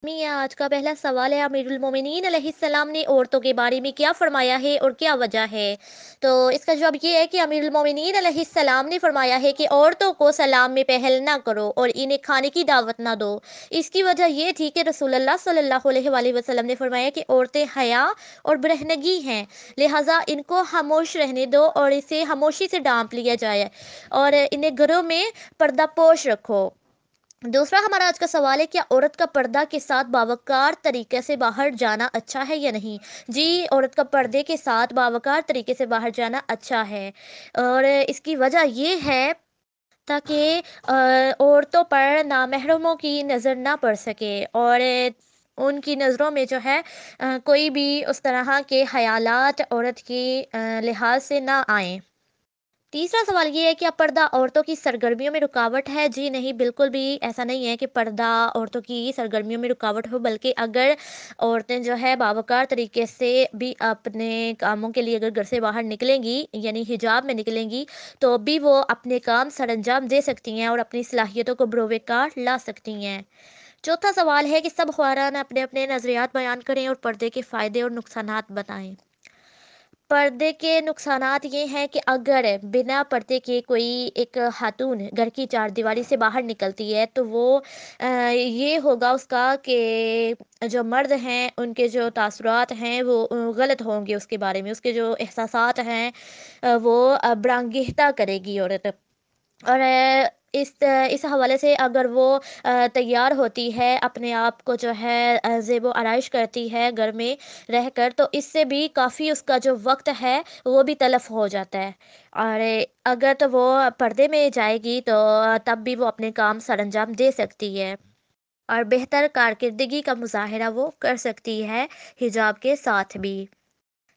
आज का पहला सवाल है, अमीरुल मोमिनीन अलैहिस्सलाम ने औरतों के बारे में क्या फरमाया है और क्या वजह है। तो इसका जवाब ये है कि अमीरुल मोमिनीन अलैहिस्सलाम ने फरमाया है कि औरतों को सलाम में पहल ना करो और इन्हें खाने की दावत ना दो। इसकी वजह ये थी कि रसूलुल्लाह सल्लल्लाहु अलैहि वसल्लम ने फरमाया कि औरतें हया और ब्रहनगी हैं, लिहाजा इनको खामोश रहने दो और इसे खामोशी से डांप लिया जाए और इन्हें घरों में पर्दा पोश रखो। दूसरा हमारा आज का सवाल है, क्या औरत का पर्दा के साथ बावकार तरीके से बाहर जाना अच्छा है या नहीं। जी, औरत का पर्दे के साथ बावकार तरीके से बाहर जाना अच्छा है और इसकी वजह ये है ताकि औरतों पर नामहरमों की नज़र ना पड़ सके और उनकी नज़रों में जो है कोई भी उस तरह के ख़यालात औरत की लिहाज से ना आए। तीसरा सवाल ये है कि अब पर्दा औरतों की सरगर्मियों में रुकावट है। जी नहीं, बिल्कुल भी ऐसा नहीं है कि पर्दा औरतों की सरगर्मियों में रुकावट हो, बल्कि अगर औरतें जो है बावकार तरीके से भी अपने कामों के लिए अगर घर से बाहर निकलेंगी, यानी हिजाब में निकलेंगी, तो भी वो अपने काम सरअंजाम दे सकती हैं और अपनी सलाहियतों को बरोवेकार ला सकती हैं। चौथा सवाल है कि सब ख़ुरान अपने अपने नज़रियात बयान करें और पर्दे के फ़ायदे और नुकसानात बताएं। पर्दे के नुकसानात ये हैं कि अगर बिना पर्दे के कोई एक खातून घर की चारदीवारी से बाहर निकलती है तो वो ये होगा उसका कि जो मर्द हैं उनके जो तासुरात हैं वो गलत होंगे, उसके बारे में उसके जो एहसासात हैं वो बरांगीहता करेगी औरत। और इस हवाले से अगर वो तैयार होती है, अपने आप को जो है ज़ेबो आराइश करती है घर में रहकर, तो इससे भी काफ़ी उसका जो वक्त है वो भी तलफ हो जाता है। और अगर तो वो पर्दे में जाएगी तो तब भी वो अपने काम सरअंजाम दे सकती है और बेहतर कारकर्दगी का मुजाहरा वो कर सकती है हिजाब के साथ भी।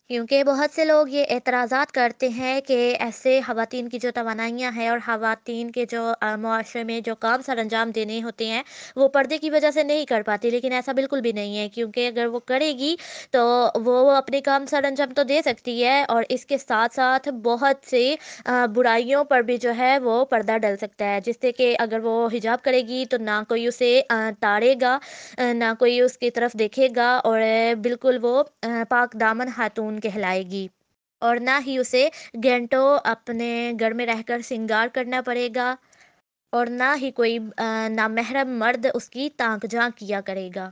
क्योंकि बहुत से लोग ये एतराज़ात करते हैं कि ऐसे ख़वातीन की जो तवानाइयाँ हैं और ख़वातीन के जो मुआशरे में जो काम सरअंजाम देने होते हैं, वो पर्दे की वजह से नहीं कर पाती। लेकिन ऐसा बिल्कुल भी नहीं है, क्योंकि अगर वो करेगी तो वो अपने काम सरअंजाम तो दे सकती है और इसके साथ-साथ बहुत से बुराइयों पर भी जो है वो पर्दा डल सकता है। जिससे कि अगर वो हिजाब करेगी तो ना कोई उसे ताड़ेगा, ना कोई उसकी तरफ देखेगा और बिल्कुल वो पाक दामन खातून कहलाएगी। और ना ही उसे घंटों अपने घर में रहकर श्रृंगार करना पड़ेगा और ना ही कोई नामहरम मर्द उसकी ताक झांक किया करेगा।